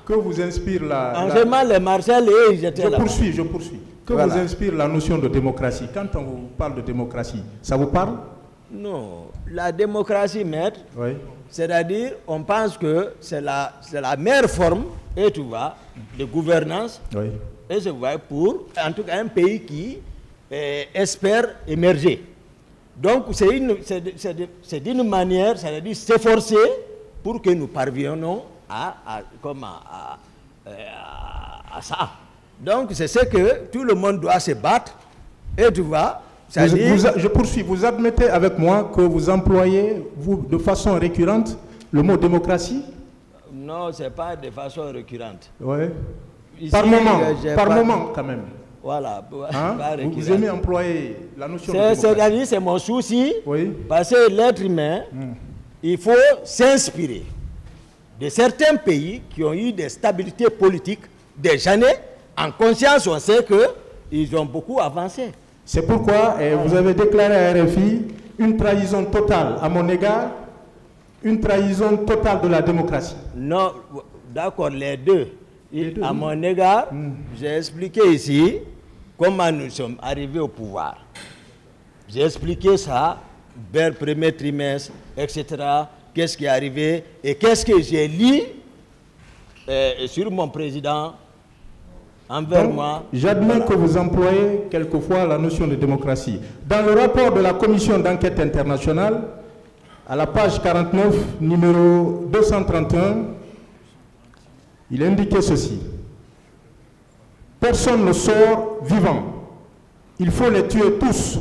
Que vous inspire les Marcel et ils étaient là. Je poursuis. Que vous inspire la notion de démocratie? Quand on vous parle de démocratie, ça vous parle? Non. La démocratie, maître, c'est-à-dire, on pense que c'est la meilleure forme, et tu vois, de gouvernance, et je vois pour, en tout cas, un pays qui espère émerger. Donc, c'est d'une manière, c'est-à-dire s'efforcer pour que nous parvenions à ça. Donc, c'est ce que tout le monde doit se battre, et tu vois, je poursuis. Vous admettez avec moi que vous employez, vous, de façon récurrente, le mot démocratie? Non, ce n'est pas de façon récurrente. Oui. Par moment, quand même. Voilà. Vous aimez employer la notion de démocratie. C'est mon souci, parce que l'être humain, il faut s'inspirer de certains pays qui ont eu des stabilités politiques des années. En conscience, on sait qu'ils ont beaucoup avancé. C'est pourquoi vous avez déclaré à RFI une trahison totale à mon égard, une trahison totale de la démocratie. Non, d'accord, les deux. À mon égard, j'ai expliqué ici comment nous sommes arrivés au pouvoir. J'ai expliqué ça vers le premier trimestre, etc. Qu'est-ce qui est arrivé et qu'est-ce que j'ai lu sur mon président. J'admets que vous employez quelquefois la notion de démocratie. Dans le rapport de la commission d'enquête internationale, à la page 49, numéro 231, il indiquait ceci. Personne ne sort vivant. Il faut les tuer tous.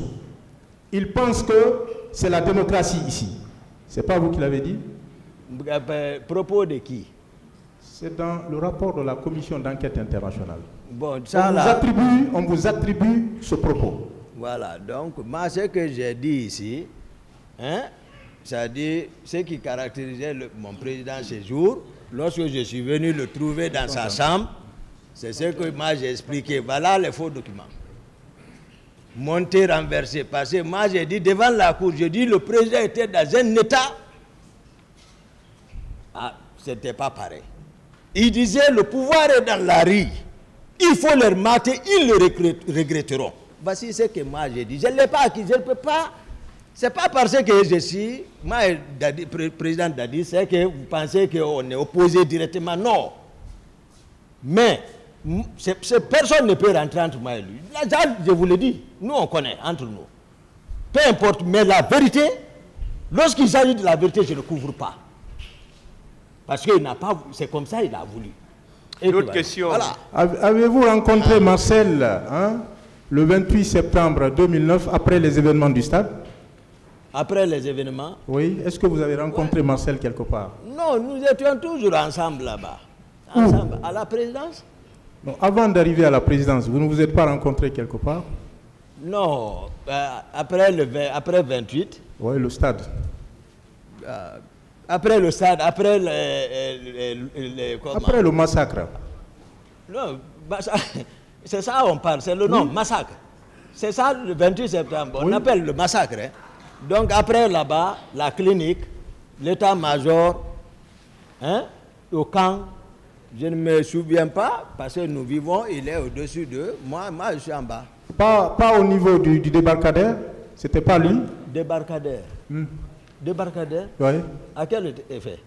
Ils pensent que c'est la démocratie ici. C'est pas vous qui l'avez dit? Propos de qui? C'est dans le rapport de la commission d'enquête internationale. Bon, ça on vous attribue ce propos. Voilà, donc moi ce que j'ai dit ici, c'est-à-dire ce qui caractérisait mon président ce jour, lorsque je suis venu le trouver dans sa chambre, c'est ce que moi j'ai expliqué. Voilà les faux documents. Monté, renversé, passé. Moi j'ai dit devant la cour, je dis le président était dans un état. C'était pas pareil. Il disait le pouvoir est dans la rue. Il faut leur mater, ils le regretteront. Voici ce que moi j'ai dit. Je ne l'ai pas acquis, je ne peux pas. Ce n'est pas parce que je suis, moi, président Dadi, c'est que vous pensez qu'on est opposé directement. Non. Mais, personne ne peut rentrer entre moi et lui. Là, je vous le dis, nous on connaît entre nous. Peu importe, mais la vérité, lorsqu'il s'agit de la vérité, je ne le couvre pas. Parce qu'il n'a pas, c'est comme ça il a voulu. Autre question. Voilà. Avez-vous rencontré Marcel le 28 septembre 2009 après les événements du stade? Après les événements? Oui. Est-ce que vous avez rencontré Marcel quelque part? Non, nous étions toujours ensemble là-bas. Ensemble. À la présidence? Non, avant d'arriver à la présidence, vous ne vous êtes pas rencontré quelque part? Non. Après 28. Oui, le stade. Après le stade, après après le massacre. Non, c'est ça on parle, c'est le nom, massacre. C'est ça le 28 septembre, on appelle le massacre. Donc après là-bas, la clinique, l'état-major, au camp, je ne me souviens pas, parce que nous vivons, il est au-dessus d'eux, moi je suis en bas. Pas au niveau du débarcadère? C'était pas lui? Débarcadère. Débarcadère? Oui. À quel effet?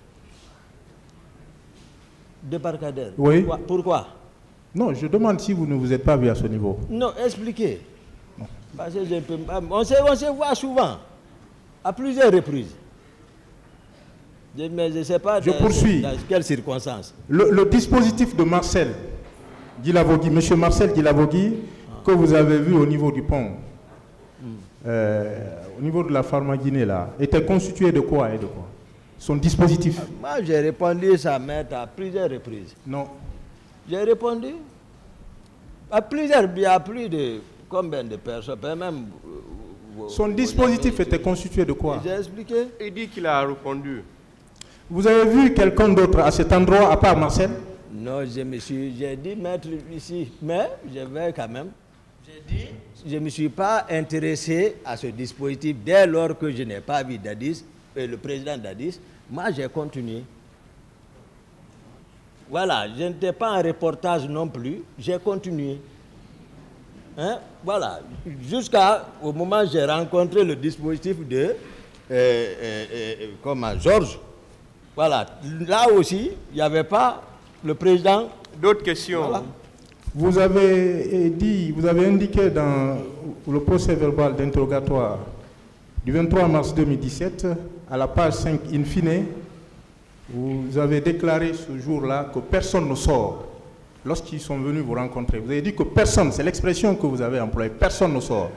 Débarcadère? Oui. Pourquoi? Non, je demande si vous ne vous êtes pas vu à ce niveau. Non, expliquez. Non. Parce que on se voit souvent, à plusieurs reprises. Mais je ne sais pas dans quelles circonstances. Le dispositif de Marcel Guilavogui, M. Marcel Guilavogui, que vous avez vu au niveau du pont, au niveau de la Pharma-Guinée, là, était constitué de quoi et de quoi? Son dispositif? Moi, j'ai répondu ça, maître, à plusieurs reprises. Non. J'ai répondu à plusieurs, il y a plus de combien de personnes, même... Son dispositif était constitué de quoi? J'ai expliqué. Il dit qu'il a répondu. Vous avez vu quelqu'un d'autre à cet endroit, à part Marcel? Non, j'ai dit mettre ici, mais je vais quand même. J'ai dit, je ne me suis pas intéressé à ce dispositif dès lors que je n'ai pas vu Dadis, le président Dadis. Moi, j'ai continué. voilà, je n'étais pas en reportage non plus, j'ai continué. Hein? Voilà, jusqu'au moment où j'ai rencontré le dispositif de Georges. Voilà, là aussi, il n'y avait pas le président. D'autres questions? Voilà. Vous avez indiqué dans le procès verbal d'interrogatoire du 23 mars 2017, à la page 5 in fine, vous avez déclaré ce jour-là que personne ne sort lorsqu'ils sont venus vous rencontrer. Vous avez dit que personne, c'est l'expression que vous avez employée, personne ne sort.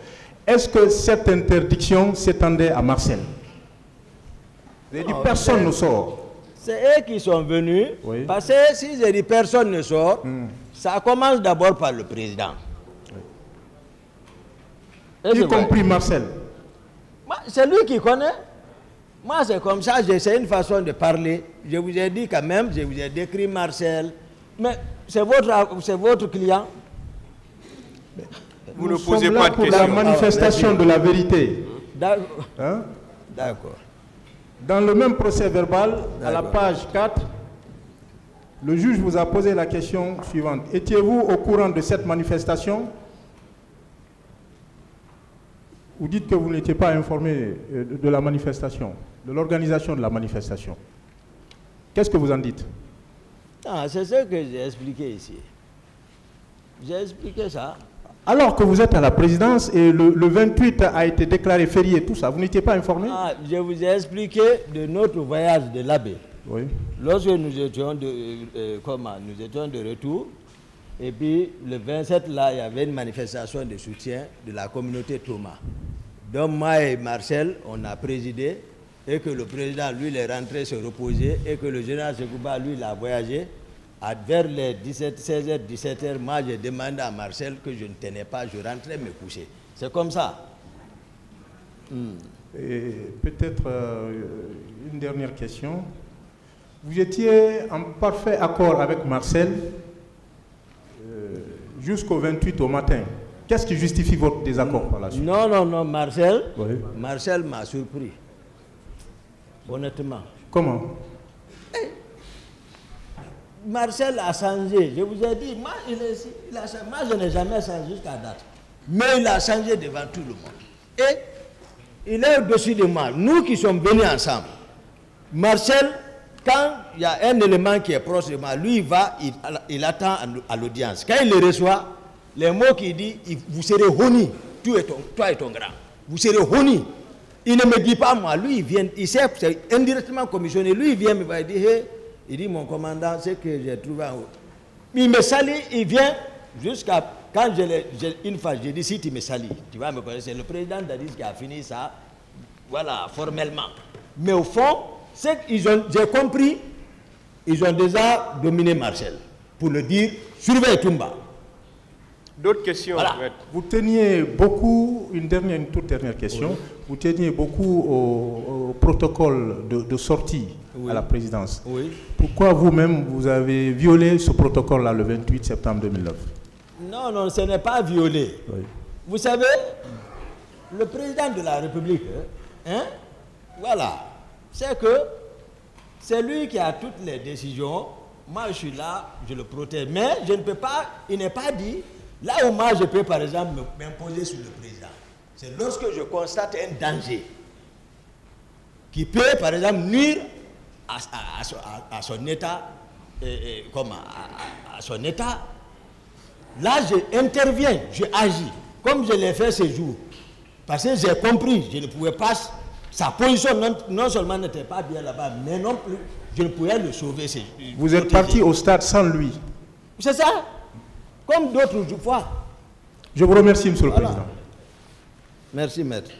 Est-ce que cette interdiction s'étendait à Marcel? Vous avez dit personne ne sort. C'est eux qui sont venus, oui. Parce que si je dis personne ne sort, ça commence d'abord par le président. Oui. Y compris Marcel. C'est lui qui connaît. Moi, c'est comme ça, c'est une façon de parler. Je vous ai dit quand même, je vous ai décrit Marcel. Mais c'est votre client. Vous ne posez pas de pour questions. La manifestation de la vérité. D'accord. Hein? D'accord. Dans le même procès verbal, à la page 4, le juge vous a posé la question suivante. Étiez-vous au courant de cette manifestation? Vous dites que vous n'étiez pas informé de la manifestation, de l'organisation de la manifestation. Qu'est-ce que vous en dites? C'est ce que j'ai expliqué ici. J'ai expliqué ça. Alors que vous êtes à la présidence et le 28 a été déclaré férié, tout ça, vous n'étiez pas informé? Je vous ai expliqué de notre voyage de l'abbé. Oui. Lorsque nous étions de retour, et puis le 27, là, il y avait une manifestation de soutien de la communauté Thomas. Donc moi et Marcel, on a présidé, et que le président, lui, il est rentré se reposer, et que le général Sekouba, lui, il a voyagé. Vers les 16h, 17h, moi, j'ai demandé à Marcel que je ne tenais pas, je rentrais me coucher. C'est comme ça. Et peut-être une dernière question. Vous étiez en parfait accord avec Marcel jusqu'au 28 au matin. Qu'est-ce qui justifie votre désaccord par la suite? Non, Marcel, oui. Marcel m'a surpris. Honnêtement. Comment? Marcel a changé. Je vous ai dit, moi, moi je n'ai jamais changé jusqu'à date. Mais il a changé devant tout le monde. Et il est au-dessus de moi. Nous qui sommes venus ensemble. Marcel, quand il y a un élément qui est proche de moi, lui, il va, il attend à l'audience. Quand il le reçoit, les mots qu'il dit, vous serez honni, toi et ton grand. Vous serez honni. Il ne me dit pas moi. Lui, il vient, il sait, c'est indirectement commissionné. Lui, il vient me dire, hey, il dit, mon commandant, c'est que j'ai trouvé en haut. Il me salue, il vient jusqu'à... Quand une fois, j'ai dit, si tu me salues, tu vas me connaître. C'est le président d'Addis qui a fini ça, voilà, formellement. Mais au fond, j'ai compris, ils ont déjà dominé Marcel. Pour le dire, surveille Toumba. D'autres questions? Voilà. Vous teniez beaucoup, une toute dernière question, oui. Vous teniez beaucoup au protocole de sortie oui. À la présidence. Oui. Pourquoi vous-même, vous avez violé ce protocole-là le 28 septembre 2009? Non, ce n'est pas violé. Oui. Vous savez, le président de la République, voilà, c'est que c'est lui qui a toutes les décisions. Moi, je suis là, je le protège. Mais je ne peux pas, il n'est pas dit, là où moi, je peux, par exemple, m'imposer sur le président. C'est lorsque je constate un danger qui peut, par exemple, nuire à son état, à son état. Là, j'interviens, je agis, comme je l'ai fait ce jour. Parce que j'ai compris, je ne pouvais pas, sa position non seulement n'était pas bien là-bas, mais non plus, je ne pouvais le sauver. Vous êtes parti au stade sans lui. C'est ça, comme d'autres fois. Je vous remercie, Monsieur le Président. Merci, maître.